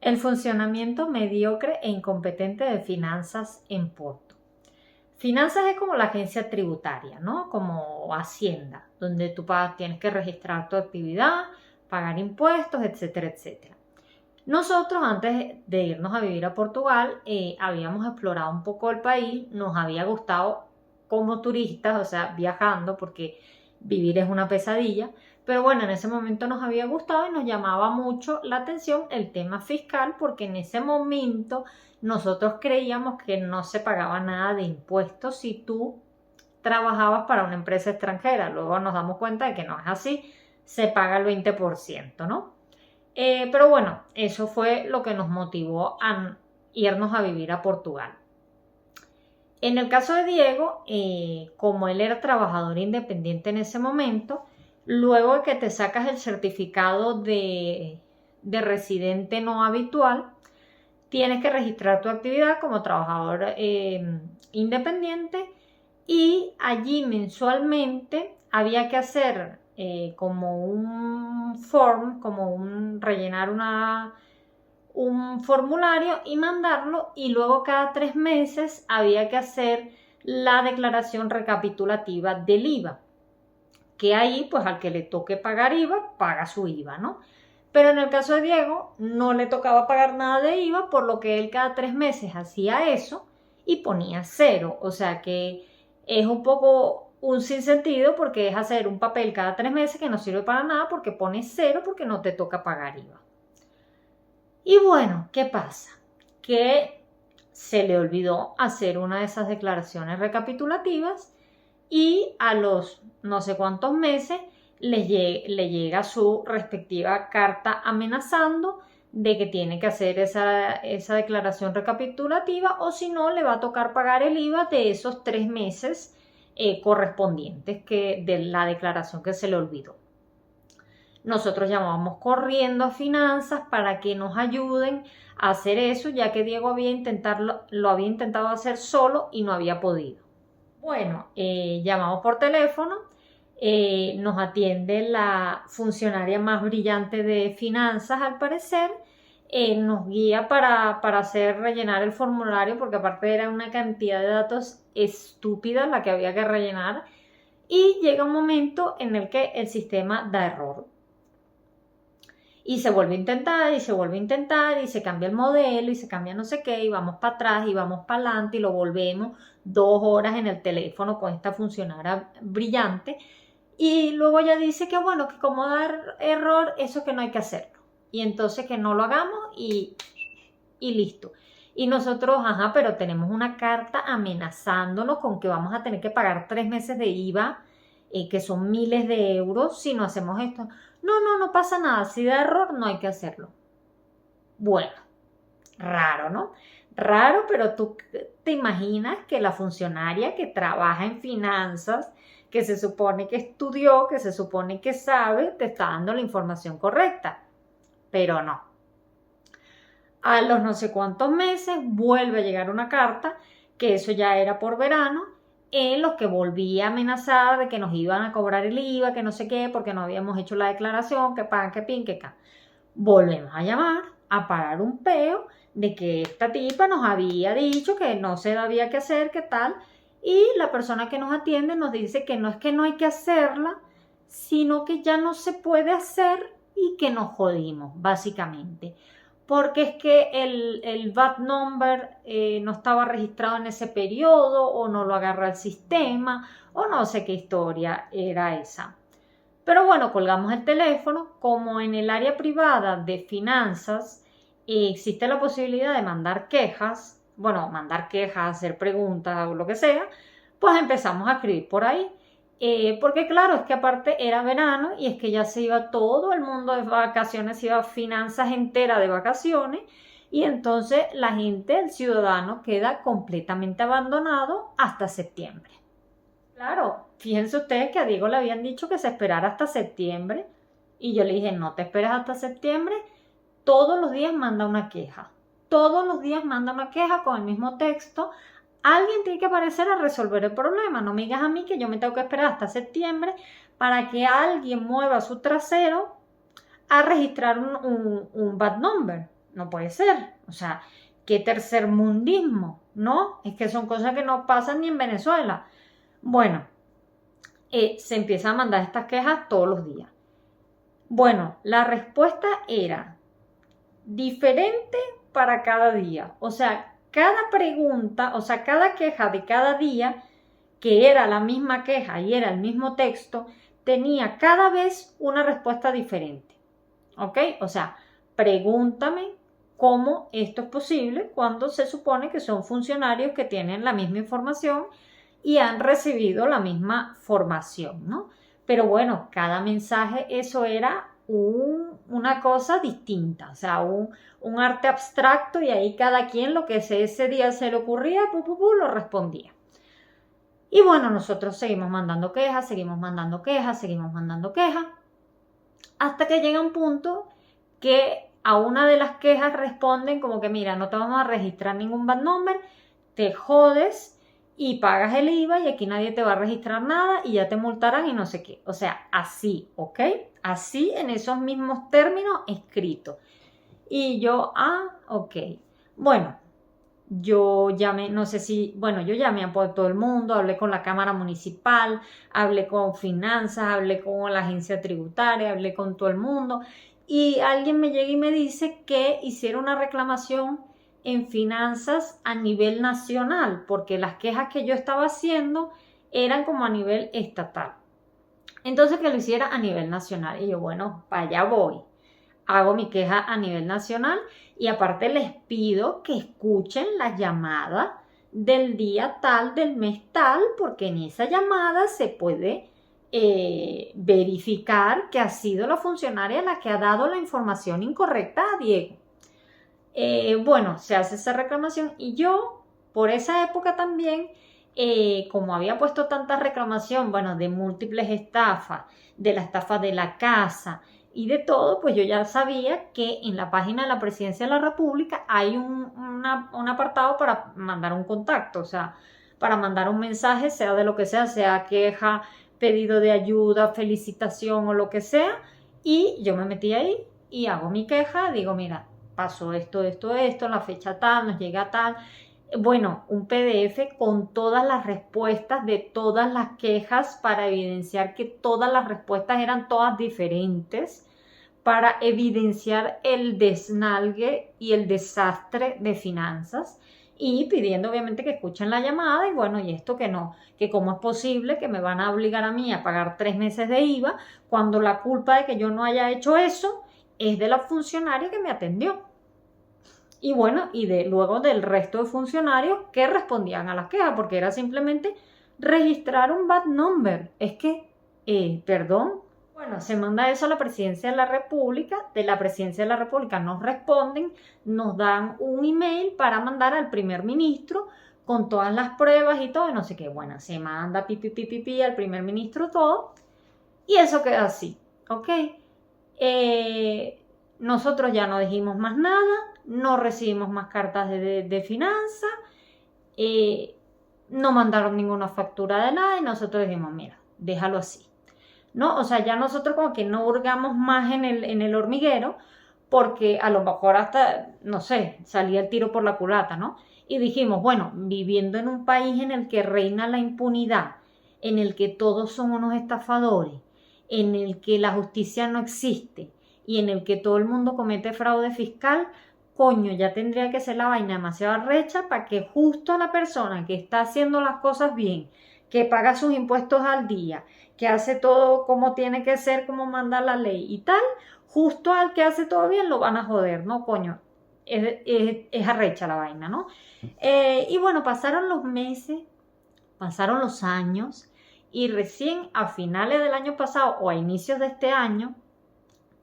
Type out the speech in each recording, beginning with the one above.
El funcionamiento mediocre e incompetente de finanzas en Porto. Finanzas es como la agencia tributaria, ¿no? Como Hacienda, donde tú tienes que registrar tu actividad, pagar impuestos, etcétera, etcétera. Nosotros antes de irnos a vivir a Portugal habíamos explorado un poco el país, nos había gustado como turistas, o sea, viajando, porque vivir es una pesadilla, pero bueno, en ese momento nos había gustado y nos llamaba mucho la atención el tema fiscal, porque en ese momento nosotros creíamos que no se pagaba nada de impuestos si tú trabajabas para una empresa extranjera. Luego nos damos cuenta de que no es así, se paga el 20%, ¿no? Pero bueno, eso fue lo que nos motivó a irnos a vivir a Portugal. En el caso de Diego, como él era trabajador independiente en ese momento, luego de que te sacas el certificado de residente no habitual, tienes que registrar tu actividad como trabajador independiente, y allí mensualmente había que hacer como un form, rellenar un formulario y mandarlo, y luego cada 3 meses había que hacer la declaración recapitulativa del IVA, que ahí pues al que le toque pagar IVA, paga su IVA, ¿no? Pero en el caso de Diego no le tocaba pagar nada de IVA, por lo que él cada 3 meses hacía eso y ponía 0, o sea que es un poco un sinsentido, porque es hacer un papel cada 3 meses que no sirve para nada porque pone 0 porque no te toca pagar IVA. Y bueno, ¿qué pasa? Que se le olvidó hacer una de esas declaraciones recapitulativas y a los no sé cuántos meses le llega su respectiva carta amenazando de que tiene que hacer esa declaración recapitulativa, o si no le va a tocar pagar el IVA de esos 3 meses correspondientes de la declaración que se le olvidó. Nosotros llamamos corriendo a finanzas para que nos ayuden a hacer eso, ya que Diego lo había intentado hacer solo y no había podido. Bueno, llamamos por teléfono, nos atiende la funcionaria más brillante de finanzas, al parecer, nos guía para rellenar el formulario, porque aparte era una cantidad de datos estúpida la que había que rellenar, y llega un momento en el que el sistema da error. Y se vuelve a intentar, y se vuelve a intentar, y se cambia el modelo, y se cambia no sé qué, y vamos para atrás, y vamos para adelante, y lo volvemos 2 horas en el teléfono con esta funcionaria brillante. Y luego ella dice que bueno, que como dar error, eso que no hay que hacerlo. Y entonces que no lo hagamos y listo. Y nosotros, ajá, pero tenemos una carta amenazándonos con que vamos a tener que pagar 3 meses de IVA, que son miles de euros, si no hacemos esto. No pasa nada, si da error no hay que hacerlo. Bueno, raro, ¿no? Raro, pero tú te imaginas que la funcionaria que trabaja en finanzas, que se supone que estudió, que se supone que sabe, te está dando la información correcta, pero no. A los no sé cuántos meses vuelve a llegar una carta, que eso ya era por verano, en los que volvía a amenazar de que nos iban a cobrar el IVA, que no sé qué, porque no habíamos hecho la declaración, que pan, que pin, que ca. Volvemos a llamar, a parar un peo de que esta tipa nos había dicho que no se sabía qué hacer, qué tal, y la persona que nos atiende nos dice que no es que no hay que hacerla, sino que ya no se puede hacer y que nos jodimos, básicamente. Porque es que el VAT number no estaba registrado en ese periodo, o no lo agarra el sistema, o no sé qué historia era esa. Pero bueno, colgamos el teléfono. Como en el área privada de finanzas existe la posibilidad de mandar quejas, hacer preguntas o lo que sea, pues empezamos a escribir por ahí. Porque claro, es que aparte era verano y es que ya se iba todo el mundo de vacaciones, se iba finanzas entera de vacaciones, y entonces la gente, el ciudadano, queda completamente abandonado hasta septiembre. Claro, fíjense ustedes que a Diego le habían dicho que se esperara hasta septiembre, y yo le dije, no te esperes hasta septiembre, todos los días manda una queja. Todos los días manda una queja con el mismo texto. Alguien tiene que aparecer a resolver el problema. No me digas a mí que yo me tengo que esperar hasta septiembre para que alguien mueva su trasero a registrar un bad number. no puede ser. O sea, qué tercermundismo, ¿no? Es que son cosas que no pasan ni en Venezuela. Bueno, se empiezan a mandar estas quejas todos los días. Bueno, la respuesta era diferente para cada día. O sea, cada pregunta, o sea, cada queja de cada día, que era la misma queja y era el mismo texto, tenía cada vez una respuesta diferente. ¿Ok? O sea, pregúntame cómo esto es posible cuando se supone que son funcionarios que tienen la misma información y han recibido la misma formación, ¿no? Pero bueno, cada mensaje eso era una cosa distinta, o sea, un arte abstracto y ahí cada quien lo que ese día se le ocurría, lo respondía. Y bueno, nosotros seguimos mandando quejas, seguimos mandando quejas, seguimos mandando quejas, hasta que llega un punto que a una de las quejas responden como que mira, no te vamos a registrar ningún bad number, te jodes y pagas el IVA y aquí nadie te va a registrar nada y ya te multarán y no sé qué. O sea, así, ¿ok? Así en esos mismos términos escritos. Y yo, ok. Bueno, yo llamé, no sé si, bueno, yo llamé a todo el mundo, hablé con la Cámara Municipal, hablé con Finanzas, hablé con la agencia tributaria, hablé con todo el mundo y alguien me llega y me dice que hiciera una reclamación en Finanzas a nivel nacional, porque las quejas que yo estaba haciendo eran como a nivel estatal. Entonces que lo hiciera a nivel nacional y yo, bueno, para allá voy. Hago mi queja a nivel nacional y aparte les pido que escuchen la llamada del día tal, del mes tal, porque en esa llamada se puede verificar que ha sido la funcionaria la que ha dado la información incorrecta a Diego. Bueno, se hace esa reclamación y yo, por esa época también, como había puesto tanta reclamación, bueno, de múltiples estafas, de la estafa de la casa, y de todo, pues yo ya sabía que en la página de la Presidencia de la República hay un apartado para mandar un contacto, o sea, para mandar un mensaje, sea de lo que sea queja, pedido de ayuda, felicitación o lo que sea, y yo me metí ahí y hago mi queja, digo, mira, pasó esto, la fecha tal, nos llega tal. Bueno, un PDF con todas las respuestas de todas las quejas para evidenciar que todas las respuestas eran todas diferentes, para evidenciar el desnalgue y el desastre de Finanzas y pidiendo obviamente que escuchen la llamada y bueno, y esto que no, que cómo es posible que me van a obligar a mí a pagar 3 meses de IVA cuando la culpa de que yo no haya hecho eso es de la funcionaria que me atendió. Y bueno, y luego del resto de funcionarios que respondían a las quejas, porque era simplemente registrar un bad number. Es que, perdón, bueno, se manda eso a la Presidencia de la República, de la Presidencia de la República nos responden, nos dan un email para mandar al primer ministro con todas las pruebas y todo, y no sé qué. Bueno, se manda pipi al primer ministro todo, y eso queda así, ¿ok? Nosotros ya no dijimos más nada, no recibimos más cartas de finanzas, no mandaron ninguna factura de nada y nosotros dijimos, mira, déjalo así, ¿no? O sea, ya nosotros como que no hurgamos más en el hormiguero porque a lo mejor hasta, no sé, salía el tiro por la culata, ¿no? Y dijimos, bueno, viviendo en un país en el que reina la impunidad, en el que todos son unos estafadores, en el que la justicia no existe y en el que todo el mundo comete fraude fiscal, coño, ya tendría que ser la vaina demasiado arrecha para que justo la persona que está haciendo las cosas bien, que paga sus impuestos al día, que hace todo como tiene que ser, como manda la ley y tal, justo al que hace todo bien lo van a joder, ¿no? Coño, es arrecha la vaina, ¿no? Y bueno, pasaron los meses, pasaron los años y recién a finales del año pasado o a inicios de este año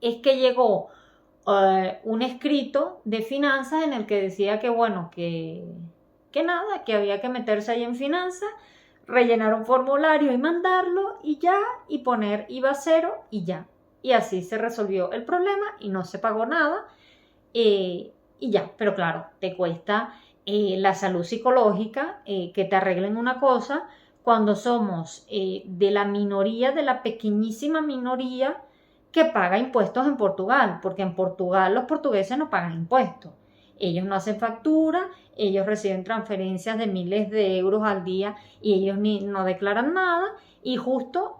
es que llegó un escrito de finanzas en el que decía que bueno, que nada, que había que meterse ahí en finanzas, rellenar un formulario y mandarlo y ya, y poner IVA 0 y ya. Y así se resolvió el problema y no se pagó nada y ya. Pero claro, te cuesta la salud psicológica que te arreglen una cosa cuando somos de la minoría, de la pequeñísima minoría que paga impuestos en Portugal, porque en Portugal los portugueses no pagan impuestos. Ellos no hacen factura, ellos reciben transferencias de miles de euros al día y ellos no declaran nada, y justo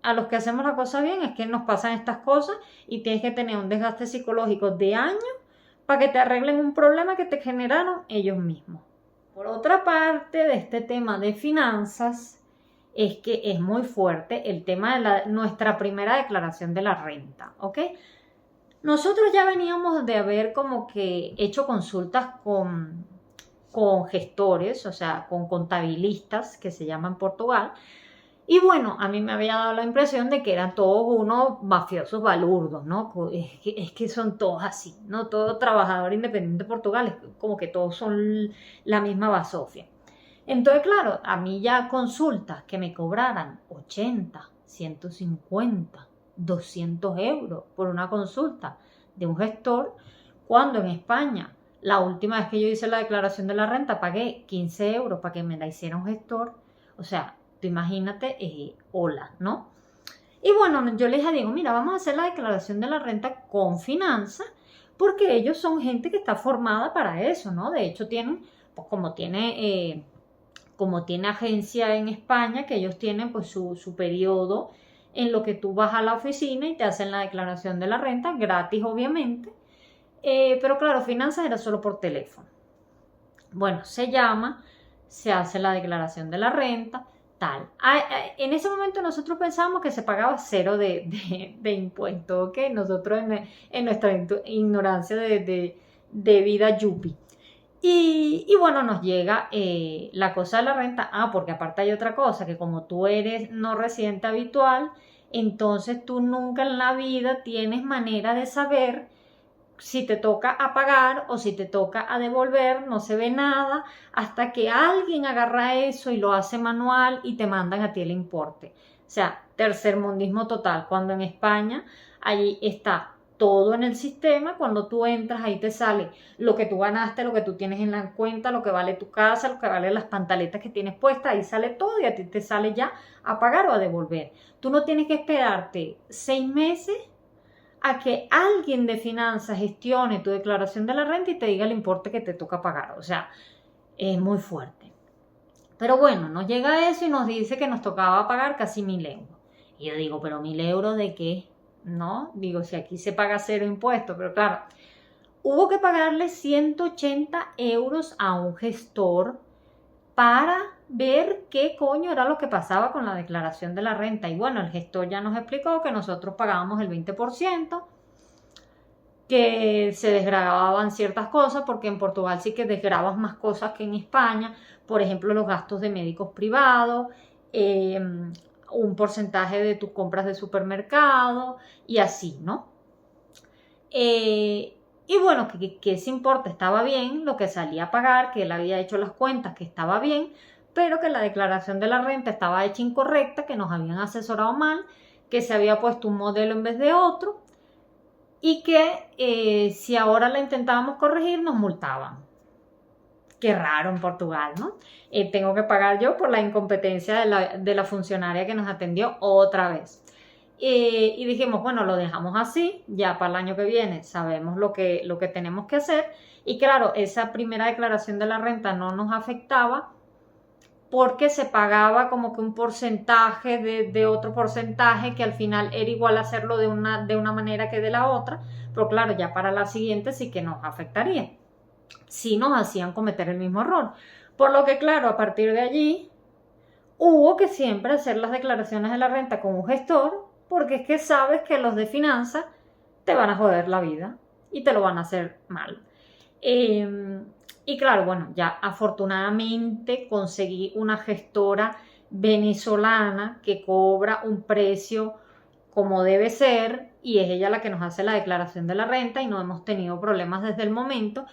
a los que hacemos la cosa bien es que nos pasan estas cosas y tienes que tener un desgaste psicológico de años para que te arreglen un problema que te generaron ellos mismos. Por otra parte, de este tema de finanzas, es que es muy fuerte el tema de nuestra primera declaración de la renta, ¿ok? Nosotros ya veníamos de haber como que hecho consultas con gestores, o sea, con contabilistas, que se llama en Portugal, y bueno, a mí me había dado la impresión de que eran todos unos mafiosos balurdos, ¿no? Es que son todos así, ¿no? Todo trabajador independiente de Portugal, es como que todos son la misma basofia. Entonces, claro, a mí ya consultas que me cobraran 80, 150, 200 euros por una consulta de un gestor, cuando en España, la última vez que yo hice la declaración de la renta, pagué 15 euros para que me la hiciera un gestor. O sea, tú imagínate, hola, ¿no? Y bueno, yo les digo, mira, vamos a hacer la declaración de la renta con finanzas, porque ellos son gente que está formada para eso, ¿no? De hecho, tienen, pues como tiene agencia en España, que ellos tienen pues su periodo en lo que tú vas a la oficina y te hacen la declaración de la renta, gratis obviamente, pero claro, finanzas era solo por teléfono. Bueno, se llama, se hace la declaración de la renta, tal. En ese momento nosotros pensábamos que se pagaba cero de impuesto, ¿ok? Nosotros en nuestra ignorancia de vida yuppie. Y bueno, nos llega la cosa de la renta. Porque aparte hay otra cosa, que como tú eres no residente habitual, entonces tú nunca en la vida tienes manera de saber si te toca a pagar o si te toca a devolver, no se ve nada hasta que alguien agarra eso y lo hace manual y te mandan a ti el importe. O sea, tercermundismo total, cuando en España ahí está todo en el sistema. Cuando tú entras, ahí te sale lo que tú ganaste, lo que tú tienes en la cuenta, lo que vale tu casa, lo que vale las pantaletas que tienes puestas, ahí sale todo y a ti te sale ya a pagar o a devolver. Tú no tienes que esperarte 6 meses a que alguien de finanzas gestione tu declaración de la renta y te diga el importe que te toca pagar. O sea, es muy fuerte. Pero bueno, nos llega eso y nos dice que nos tocaba pagar casi 1.000 euros. Y yo digo, ¿pero 1.000 euros de qué? ¿No? Digo, si aquí se paga cero impuestos, pero claro, hubo que pagarle 180 euros a un gestor para ver qué coño era lo que pasaba con la declaración de la renta. Y bueno, el gestor ya nos explicó que nosotros pagábamos el 20%, que se desgravaban ciertas cosas, porque en Portugal sí que desgravas más cosas que en España, por ejemplo, los gastos de médicos privados, un porcentaje de tus compras de supermercado y así, ¿no? Y bueno, que ese importe estaba bien, lo que salía a pagar, que él había hecho las cuentas, que estaba bien, pero que la declaración de la renta estaba hecha incorrecta, que nos habían asesorado mal, que se había puesto un modelo en vez de otro y que si ahora la intentábamos corregir nos multaban. Qué raro en Portugal, ¿no? Tengo que pagar yo por la incompetencia de la funcionaria que nos atendió otra vez. Y dijimos, bueno, lo dejamos así, ya para el año que viene sabemos lo que tenemos que hacer. Y claro, esa primera declaración de la renta no nos afectaba porque se pagaba como que un porcentaje de otro porcentaje que al final era igual hacerlo de una manera que de la otra, pero claro, ya para la siguiente sí que nos afectaría si nos hacían cometer el mismo error. Por lo que claro, a partir de allí hubo que siempre hacer las declaraciones de la renta con un gestor, porque es que sabes que los de finanzas te van a joder la vida y te lo van a hacer mal. Y claro, bueno, ya afortunadamente conseguí una gestora venezolana que cobra un precio como debe ser y es ella la que nos hace la declaración de la renta y no hemos tenido problemas desde el momento,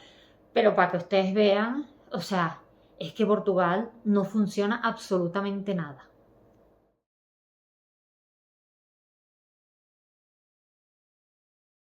pero para que ustedes vean, o sea, es que Portugal no funciona absolutamente nada.